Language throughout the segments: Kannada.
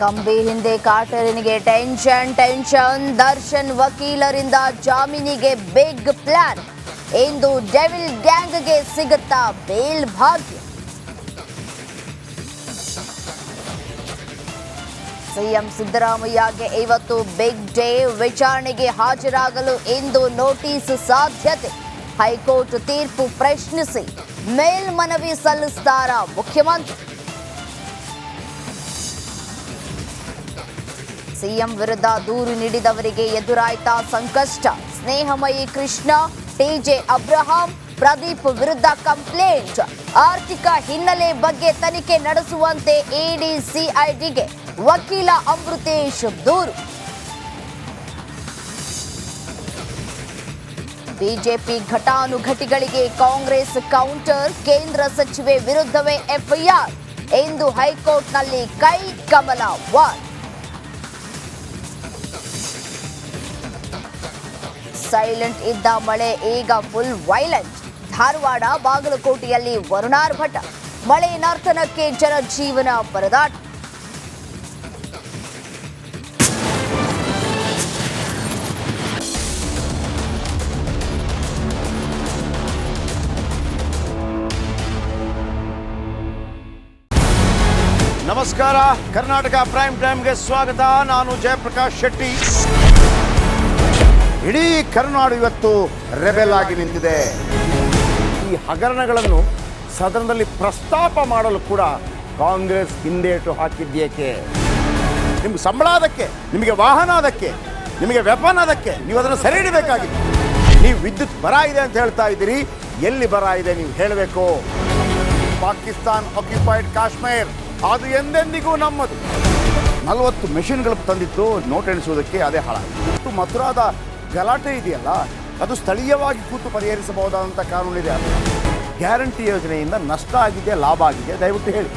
ಕಂಬಿ ಹಿಂದೆ ಕಾಟೇರನಿಗೆ ಟೆನ್ಷನ್ ದರ್ಶನ್ ವಕೀಲರಿಂದ ಜಾಮೀನಿಗೆ ಬಿಗ್ ಪ್ಲಾನ್. ಇಂದು ಡೆವಿಲ್ ಗ್ಯಾಂಗ್ಗೆ ಸಿಗುತ್ತಾ ಬೇಲ್ ಭಾಗ್ಯ. ಸಿಎಂ ಸಿದ್ದರಾಮಯ್ಯಗೆ ಇವತ್ತು ಬಿಗ್ ಡೇ. ವಿಚಾರಣೆಗೆ ಹಾಜರಾಗಲು ಇಂದು ನೋಟಿಸ್ ಸಾಧ್ಯತೆ. ಹೈಕೋರ್ಟ್ ತೀರ್ಪು ಪ್ರಶ್ನಿಸಿ ಮೇಲ್ಮನವಿ ಸಲ್ಲಿಸುತ್ತಾರಾ ಮುಖ್ಯಮಂತ್ರಿ? ಸಿಎಂ ವಿರುದ್ಧ ದೂರು ನೀಡಿದವರಿಗೆ ಎದುರಾಯ್ತಾ ಸಂಕಷ್ಟ. ಸ್ನೇಹಮಯಿ ಕೃಷ್ಣ, ಟಿಜೆ ಅಬ್ರಹಾಂ, ಪ್ರದೀಪ್ ವಿರುದ್ಧ ಕಂಪ್ಲೇಂಟ್. ಆರ್ಥಿಕ ಹಿನ್ನೆಲೆ ಬಗ್ಗೆ ತನಿಖೆ ನಡೆಸುವಂತೆ ಇಡಿ ಸಿಐಡಿಗೆ ವಕೀಲ ಅಮೃತೇಶ್ ದೂರು. ಬಿಜೆಪಿ ಘಟಾನುಘಟಿಗಳಿಗೆ ಕಾಂಗ್ರೆಸ್ ಕೌಂಟರ್. ಕೇಂದ್ರ ಸಚಿವೆ ವಿರುದ್ಧವೇ ಎಫ್ಐಆರ್. ಇಂದು ಹೈಕೋರ್ಟ್ನಲ್ಲಿ ಕೈ ಕಮಲ ವಾರ್. ಸೈಲೆಂಟ್ ಇದ್ದ ಮಳೆ ಈಗ ಫುಲ್ ವೈಲೆಂಟ್. ಧಾರವಾಡ, ಬಾಗಲಕೋಟೆಯಲ್ಲಿ ವರುಣಾರ್ಭಟ. ಮಳೆ ನರ್ತನಕ್ಕೆ ಜನಜೀವನ ಪರದಾಟ. ನಮಸ್ಕಾರ, ಕರ್ನಾಟಕ ಪ್ರೈಮ್ ಟೈಮ್ಗೆ ಸ್ವಾಗತ. ನಾನು ಜಯಪ್ರಕಾಶ್ ಶೆಟ್ಟಿ. ಇಡೀ ಕರುನಾಡು ಇವತ್ತು ರೆಬೆಲ್ ಆಗಿ ನಿಂತಿದೆ. ಈ ಹಗರಣಗಳನ್ನು ಸದನದಲ್ಲಿ ಪ್ರಸ್ತಾಪ ಮಾಡಲು ಕೂಡ ಕಾಂಗ್ರೆಸ್ ಹಿಂದೇಟು ಹಾಕಿದ್ದೇಕೆ? ನಿಮ್ಗೆ ಸಂಬಳ ಅದಕ್ಕೆ, ನಿಮಗೆ ವಾಹನ ಅದಕ್ಕೆ, ನಿಮಗೆ ವೆಪನ್ ಅದಕ್ಕೆ, ನೀವು ಅದನ್ನು ಸೆರೆ ಹಿಡಿಬೇಕಾಗಿತ್ತು. ನೀವು ವಿದ್ಯುತ್ ಬರ ಇದೆ ಅಂತ ಹೇಳ್ತಾ ಇದ್ದೀರಿ. ಎಲ್ಲಿ ಬರ ಇದೆ ನೀವು ಹೇಳಬೇಕು. ಪಾಕಿಸ್ತಾನ್ ಆಕ್ಯುಪೈಡ್ ಕಾಶ್ಮೀರ್ ಅದು ಎಂದೆಂದಿಗೂ ನಮ್ಮದು. 40 ಮೆಷಿನ್ಗಳು ತಂದಿತ್ತು ನೋಟ್ ಎಣಿಸುವುದಕ್ಕೆ, ಅದೇ ಹಾಳಾಯಿತು. ಮಥುರಾದ ಗಲಾಟೆ ಇದೆಯಲ್ಲ, ಅದು ಸ್ಥಳೀಯವಾಗಿ ಕೂತು ಪರಿಹರಿಸಬಹುದಾದಂಥ ಕಾನೂನಿದೆ. ಗ್ಯಾರಂಟಿ ಯೋಜನೆಯಿಂದ ನಷ್ಟ ಆಗಿದೆ, ಲಾಭ ಆಗಿದೆ, ದಯವಿಟ್ಟು ಹೇಳಿ.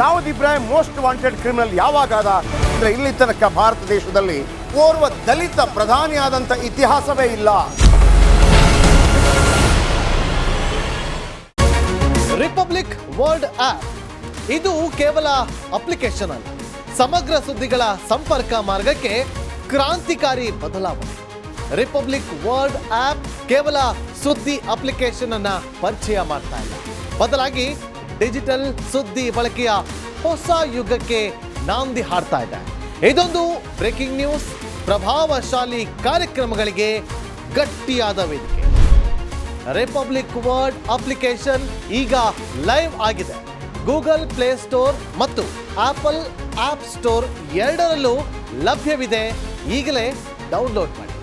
Dawood Ibrahim most wanted criminal ಯಾವಾಗಾದ ಅಂದರೆ ಇಲ್ಲಿ ತನಕ ಭಾರತ ದೇಶದಲ್ಲಿ ಓರ್ವ ದಲಿತ ಪ್ರಧಾನಿಯಾದಂಥ ಇತಿಹಾಸವೇ ಇಲ್ಲ. ರಿಪಬ್ಲಿಕ್ ವರ್ಲ್ಡ್ ಆಪ್ ಇದು ಕೇವಲ ಅಪ್ಲಿಕೇಶನ್ ಅಲ್ಲ, ಸಮಗ್ರ ಸುದ್ದಿಗಳ ಸಂಪರ್ಕ ಮಾರ್ಗಕ್ಕೆ ಕ್ರಾಂತಿಕಾರಿ ಬದಲಾವಣೆ. ರಿಪಬ್ಲಿಕ್ ವರ್ಲ್ಡ್ ಆಪ್ ಕೇವಲ ಸುದ್ದಿ ಅಪ್ಲಿಕೇಶನ್ ಅನ್ನ ಪರಿಚಯ ಮಾಡ್ತಾ ಇಲ್ಲ, ಬದಲಾಗಿ ಡಿಜಿಟಲ್ ಸುದ್ದಿ ಬಳಕೆಯ ಹೊಸ ಯುಗಕ್ಕೆ ನಾಂದಿ ಹಾಡ್ತಾ ಇದೆ. ಇದೊಂದು ಬ್ರೇಕಿಂಗ್ ನ್ಯೂಸ್, ಪ್ರಭಾವಶಾಲಿ ಕಾರ್ಯಕ್ರಮಗಳಿಗೆ ಗಟ್ಟಿಯಾದ ವೇದಿಕೆ. ರಿಪಬ್ಲಿಕ್ ವರ್ಲ್ಡ್ ಅಪ್ಲಿಕೇಶನ್ ಈಗ ಲೈವ್ ಆಗಿದೆ. ಗೂಗಲ್ ಪ್ಲೇ ಸ್ಟೋರ್ ಮತ್ತು ಆಪಲ್ ಆಪ್ ಸ್ಟೋರ್ ಎರಡರಲ್ಲೂ ಲಭ್ಯವಿದೆ. ಈಗಲೇ ಡೌನ್ಲೋಡ್ ಮಾಡಿ.